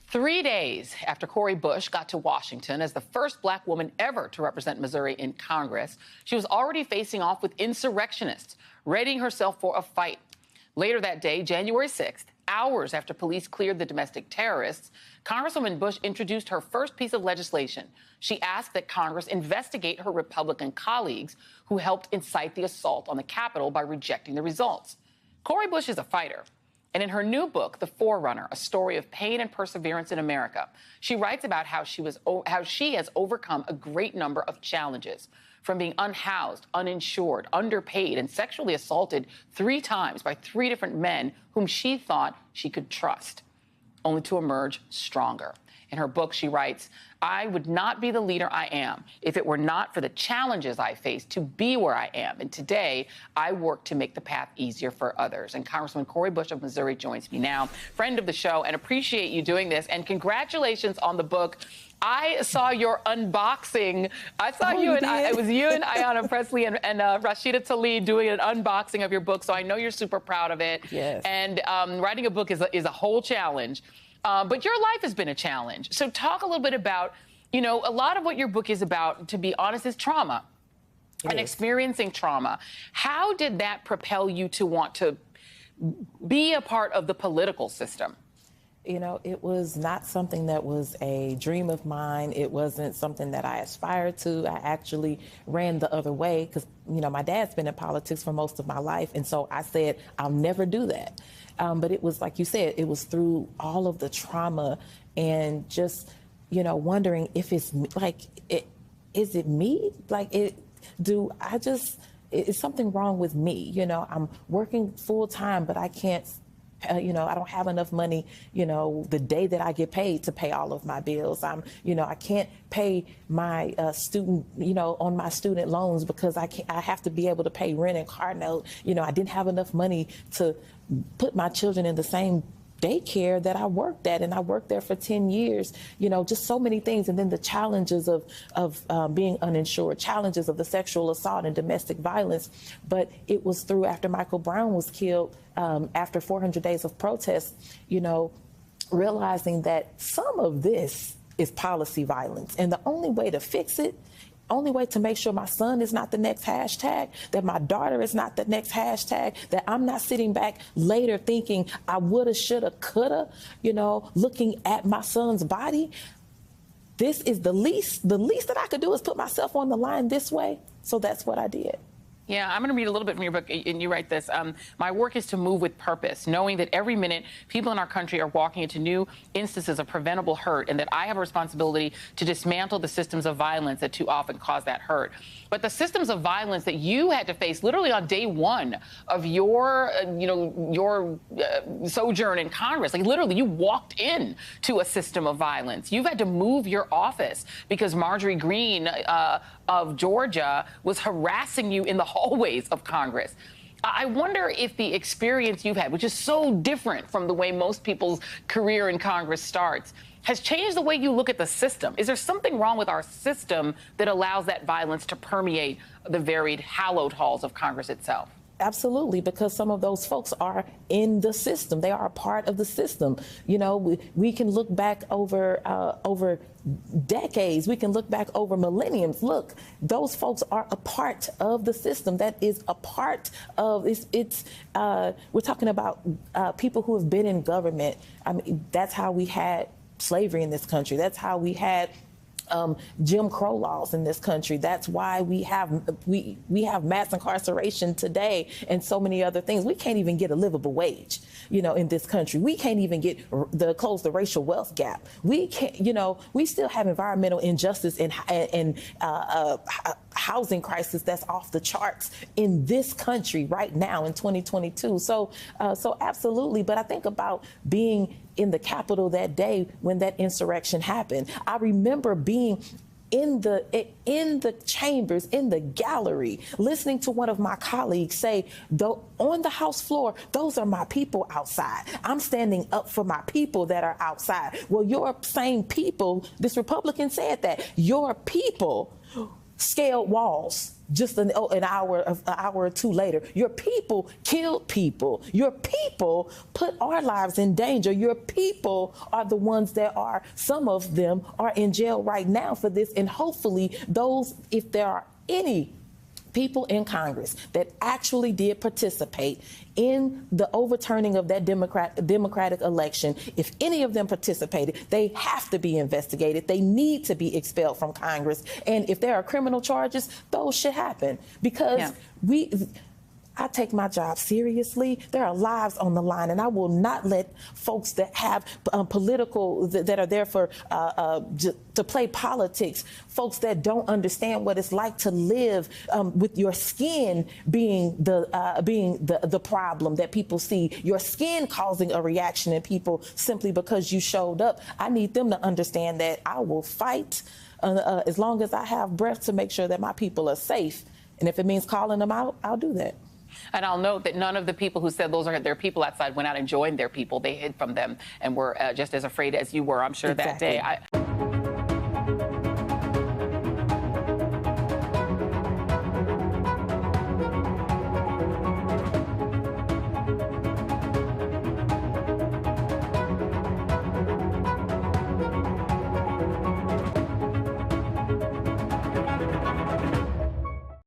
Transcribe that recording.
3 days after Cori Bush got to Washington as the first black woman ever to represent Missouri in Congress, she was already facing off with insurrectionists, readying herself for a fight. Later that day, January 6th, hours after police cleared the domestic terrorists, Congresswoman Bush introduced her first piece of legislation. She asked that Congress investigate her Republican colleagues who helped incite the assault on the Capitol by rejecting the results. Cori Bush is a fighter. And in her new book, The Forerunner, A Story of Pain and Perseverance in America, she writes about how she has overcome a great number of challenges, from being unhoused, uninsured, underpaid, and sexually assaulted 3 times by 3 different men whom she thought she could trust, only to emerge stronger. In her book, she writes, "I would not be the leader I am if it were not for the challenges I faced to be where I am. And today, I work to make the path easier for others." And Congresswoman Cori Bush of Missouri joins me now, friend of the show, and appreciate you doing this. And congratulations on the book. I saw your unboxing. I saw it was you and Ayanna Pressley and Rashida Tlaib doing an unboxing of your book. So I know you're super proud of it. Yes. And writing a book is a whole challenge. But your life has been a challenge. So talk a little bit about, a lot of what your book is about, to be honest, is trauma and experiencing trauma. How did that propel you to want to be a part of the political system? It was not something that was a dream of mine. It wasn't something that I aspired to. I actually ran the other way because, my dad's been in politics for most of my life. And so I said, I'll never do that. But it was, like you said, it was through all of the trauma and just, wondering if it's like, is it me? Is something wrong with me? I'm working full time, but I can't, I don't have enough money, the day that I get paid to pay all of my bills. I can't pay my student, on my student loans because I have to be able to pay rent and car note. I didn't have enough money to put my children in the same daycare that I worked at, and I worked there for 10 years, just so many things. And then the challenges of being uninsured, challenges of the sexual assault and domestic violence. But it was through, after Michael Brown was killed, after 400 days of protests, realizing that some of this is policy violence. And the only way to fix it, only way to make sure my son is not the next hashtag, that my daughter is not the next hashtag, that I'm not sitting back later thinking I woulda, shoulda, coulda, looking at my son's body. This is the least that I could do is put myself on the line this way. So that's what I did. Yeah, I'm going to read a little bit from your book, and you write this. My work is to move with purpose, knowing that every minute people in our country are walking into new instances of preventable hurt, and that I have a responsibility to dismantle the systems of violence that too often cause that hurt. But the systems of violence that you had to face literally on day one of your sojourn in Congress, like literally you walked in to a system of violence. You've had to move your office because Marjorie Greene of Georgia was harassing you in the hallways of Congress. I wonder if the experience you've had, which is so different from the way most people's career in Congress starts, has changed the way you look at the system. Is there something wrong with our system that allows that violence to permeate the varied hallowed halls of Congress itself? Absolutely, because some of those folks are in the system. They are a part of the system. We can look back over decades. We can look back over millenniums. Look, those folks are a part of the system. That is a part of we're talking about people who have been in government. I mean, that's how we had slavery in this country. That's how we had Jim Crow laws in this country. That's why we have mass incarceration today and so many other things. We can't even get a livable wage, in this country. We can't even close the racial wealth gap. We can't, we still have environmental injustice and housing crisis that's off the charts in this country right now in 2022. So absolutely. But I think about being in the Capitol that day when that insurrection happened. I remember being in the chambers, in the gallery, listening to one of my colleagues say, on the House floor, those are my people outside. I'm standing up for my people that are outside. Well, your same people, this Republican said that, your people scaled walls just an hour or two later. Your people killed people. Your people put our lives in danger. Your people are the ones that are, some of them are in jail right now for this. And hopefully those, if there are any people in Congress that actually did participate in the overturning of that democratic election, if any of them participated, they have to be investigated. They need to be expelled from Congress. And if there are criminal charges, those should happen, because I take my job seriously. There are lives on the line, and I will not let folks that have political, that are there for to play politics, folks that don't understand what it's like to live with your skin being the problem that people see, your skin causing a reaction in people simply because you showed up. I need them to understand that I will fight as long as I have breath to make sure that my people are safe. And if it means calling them out, I'll do that. And I'll note that none of the people who said those are their people outside went out and joined their people. They hid from them and were just as afraid as you were, I'm sure, that day.